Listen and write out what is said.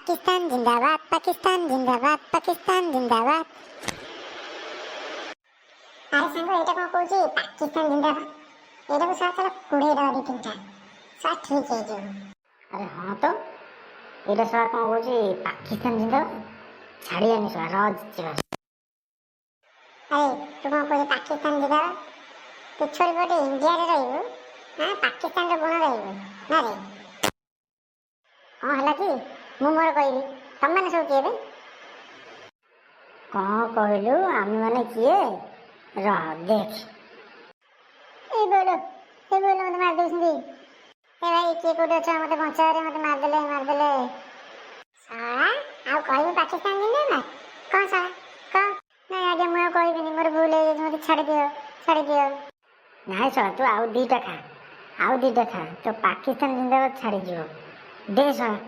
पाकिस्तान जिंदाबाद, पाकिस्तान जिंदाबाद, पाकिस्तान जिंदाबाद। अरे सांग एटा को कहूची पाकिस्तान जिंदाबाद एटा को साला कुड़े दी तीनटा सा ठीक है जो। अरे हाँ तो एटा साला को कहूची पाकिस्तान जिंदाबाद छाड़ी आनी साला रज जीवा। अरे तू को कहूची पाकिस्तान जिंदाबाद तू छोड़ बटे इंडिया रे रहबो हां पाकिस्तान रे गुण रहबो ना रे। हां हला की मु मोर कहली तुम माने सब किए बे कौन कहलु आम माने किए रह देख ए बोलो मत मार देछंदी ए भाई के कोड छ मते बचा रे मते मार देले साला आ कहबो पाकिस्तान जिंदाबाद कौन साला कौन ना आगे मु कहबिनी मोर भूल है मते छाड़ दियो नाइ साला तू आउ दीटा खा तो पाकिस्तान जिंदाबाद छाड़ी जीव दे साला